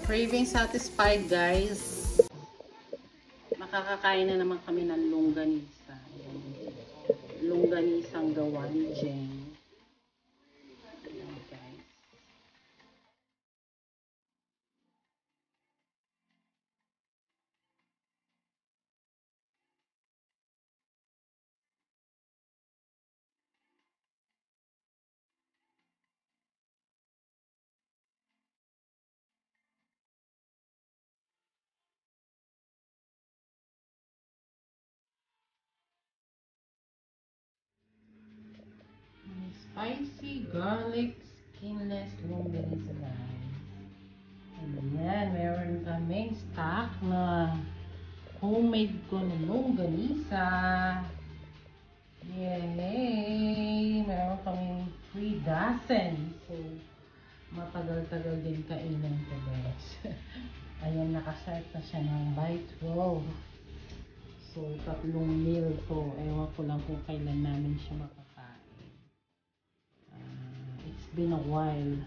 Craving satisfied, guys. Makakakain na naman kami ng longganisa. Longganisang gawa ni Gheng. Ayan, guys. Spicy garlic skinless longganisa, guys. Ayan, meron kaming stock na homemade ko na longganisa. Yay! Meron kaming 3 dozen. So, matagal-tagal din kainan ko, guys. Ayan, nakaset na siya ng by 12. So, 3 meal to. Ewan ko lang kung kailan namin siya makakain. It's been a while.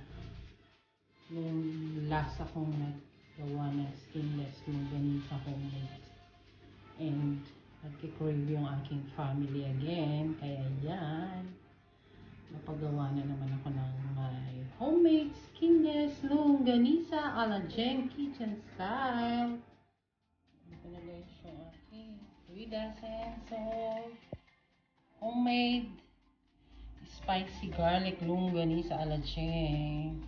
Yung last akong naggawa na skinless longganisa homemade. And nagki-crave yung aking family again. Kaya yan. Napagawa na naman ako ng my homemade skinless longganisa a la Gheng kitchen style. Ito na guys yung aking 3 dozen. So, homemade spicy garlic longganisa a la Gheng.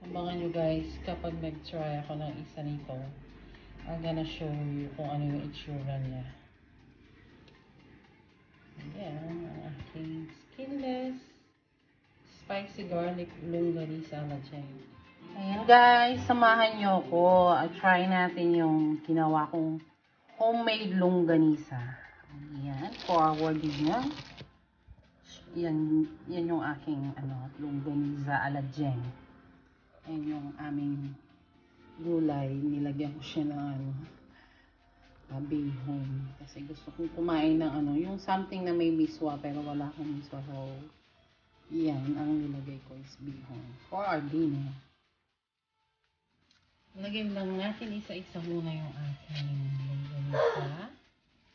Abangan nyo guys kapag nag-try ako ng isa nito. I'm gonna show you kung ano yung itsura niya. Ayan, ang aking skinless spicy garlic longganisa a la Gheng. Ayan guys, samahan nyo ako. Try natin yung ginawa kong homemade longganisa. Ayan, forward nyo. Yan yung aking longganisa a la Gheng. Ayan yung aming gulay. Nilagyan ko siya ng bihon. Kasi gusto kong kumain ng yung something na may miswa pero wala akong miswa. So, yan ang nilagay ko is bihon. For our dinner. Lagyan lang natin isa-isa muna yung ating longganisa.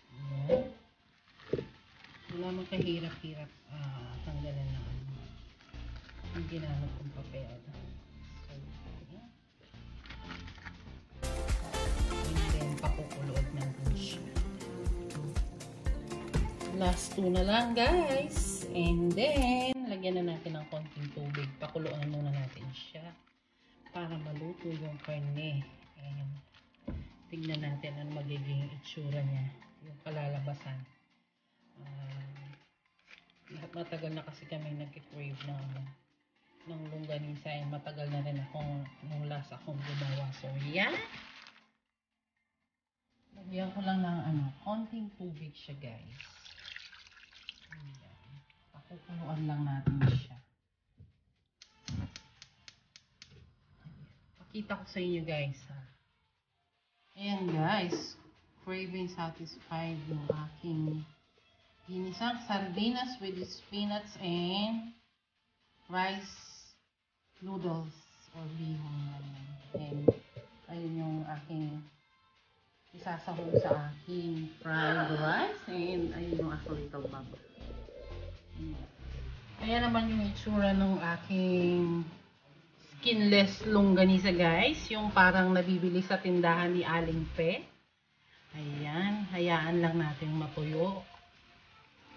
Ayan. Wala mang kahirap-hirap tanggalan na yung ginamit kong papel. Pakukulood natin siya. Last 2 na lang guys. And then, lagyan na natin ng konting tubig. Pakuluan muna natin siya para maluto yung karne. And tignan natin ang magiging itsura niya. Yung kalalabasan. Matagal na kasi kami nagki-crave ng longganisa. And matagal na rin akong nung last akong gumawa. So, yan. Lagyan ko lang ng konting tubig siya guys. Ayan. Pakukuluan lang natin siya. Pakita ko sa inyo guys ha. Ayan guys. Craving satisfied yung aking ginisang sardinas with spinach and rice noodles or bihon. And ayun yung aking isasahog sa aking fried rice and ayun yung ako little baba. Ayan naman yung itsura ng aking skinless longganisa guys, yung parang nabibili sa tindahan ni Aling Pe. Ayan, hayaan lang natin matuyo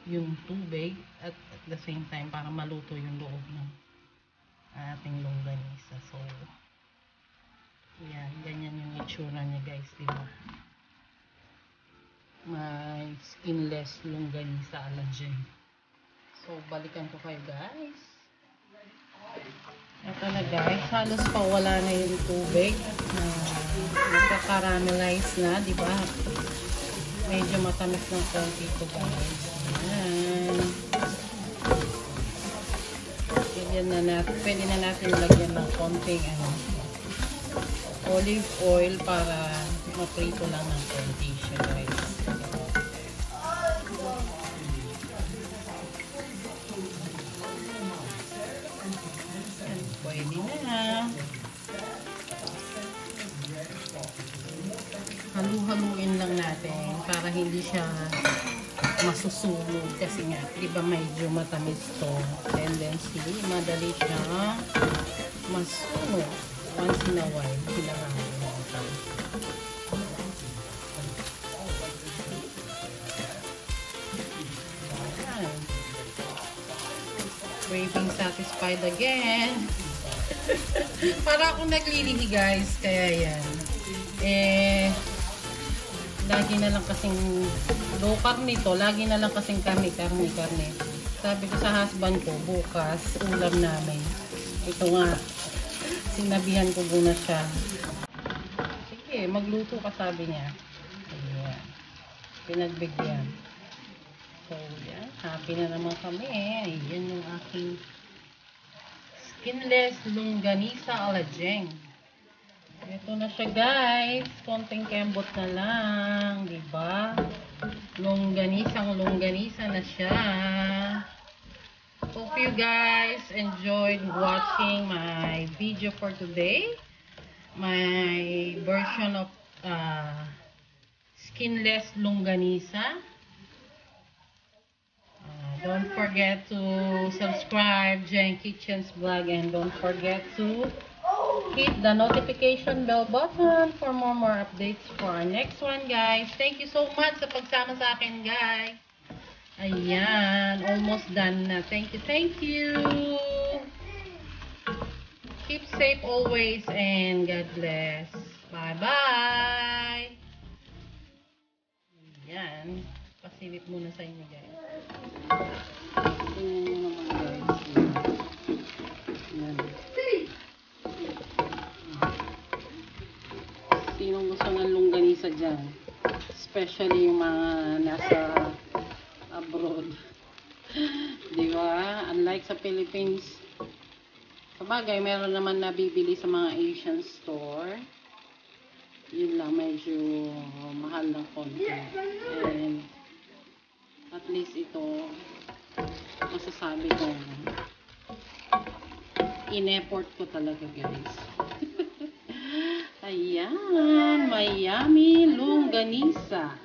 yung tubig at the same time para maluto yung loob ng ating longganisa. So yan, ganyan yung itsura niya guys, diba? May skinless longganisa a la Gheng. So, balikan ko kayo guys. Ito na guys, halos pa wala na yung tubig. Nagka-caramelize na, diba? Medyo matamis ng konti ito guys. Ayan. Lagyan na natin, pwede na natin lagyan ng konting olive oil para maprito lang ng konti siya guys. Pwede na. halu-haluin lang natin para hindi siya masusunog kasi nga, di ba medyo matamis to. Tendency, madali siya masunog. Once in a while, kailangan natin. Craving satisfied again. Para akong naglilihi guys, kaya yan. Lagi na lang kasing low carb nito, lagi na lang kasing karne. Sabi ko sa husband ko, bukas, ulam namin. Ito nga, sinabihan ko muna siya. Sige, magluto ka, sabi niya. Ayan. Pinagbigyan. So, yan. Happy na naman kami. Ayan yung aking skinless longganisa a la Gheng. Ito na siya guys. Konting kembot na lang. Diba? Longganisa na siya. Hope you guys enjoyed watching my video for today. My version of skinless longganisa. Don't forget to subscribe Gheng Kitchen's vlog, and don't forget to hit the notification bell button for more updates for our next one, guys. Thank you so much sa pagsama sa akin, guys. Ayan, almost done na. Thank you. Keep safe always and God bless. Bye-bye. Ayan, pasilip muna sa inyo, guys. Tingnan nyo naman guys. Yan. Sinong gusto ng longganisa dyan? Especially yung mga nasa abroad. Diba? Unlike sa Philippines, sabagay meron naman nabibili sa mga Asian store. Yun lang, medyo mahal ng konti. And at least ito, masasabi ko, in-effort ko talaga guys. Ayan, may yummy longganisa.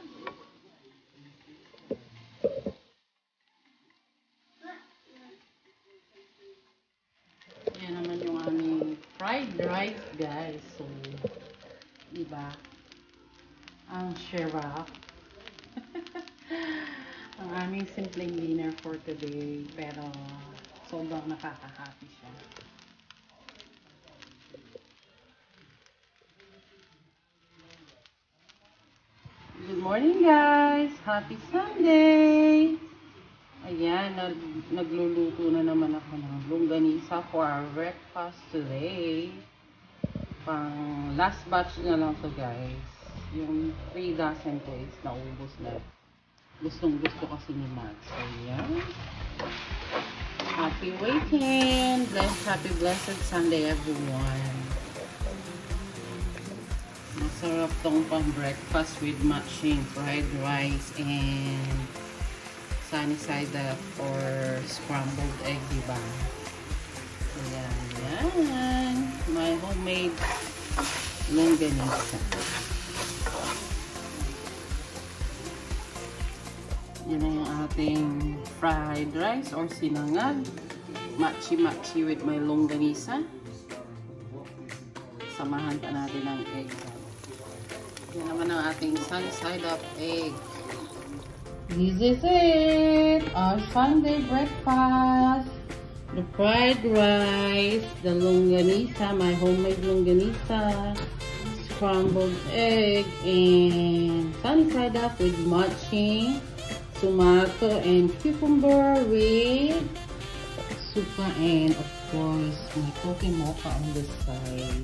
Ayan naman yung aming fried rice guys. So, diba? Ang sarap. Ang aming simpleng dinner for today, pero sobrang nakaka-happy siya. Good morning guys! Happy Sunday! Ayan, nagluluto na naman ako ng longganisa for our breakfast today. Pang last batch na lang to guys. Yung 3 dozen ko is naubos na. Gustong gusto kasi ni Max. So, yeah. Happy weekend. Happy blessed Sunday everyone. Masarap tong pang breakfast with matching fried rice and sunny side up or scrambled egg, diba? So, yan. My homemade longganisa. Yan na yung ating fried rice or sinangag. Matchy with my longganisa. Samahan pa natin ng egg. Yan naman ang ating sunny side up egg. This is it! Our Sunday breakfast. The fried rice, the longganisa, my homemade longganisa, scrambled egg, and sunny side up with matching tomato and cucumber with suka, and of course my coffee mocha on this side.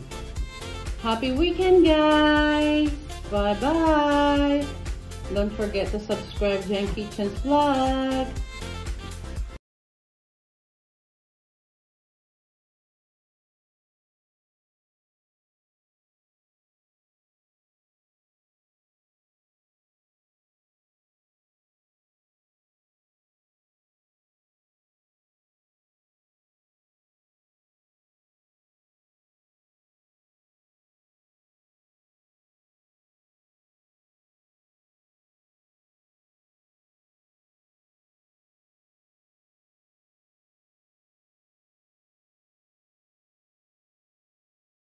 Happy weekend guys! Bye bye! Don't forget to subscribe Gheng Kitchen's vlog.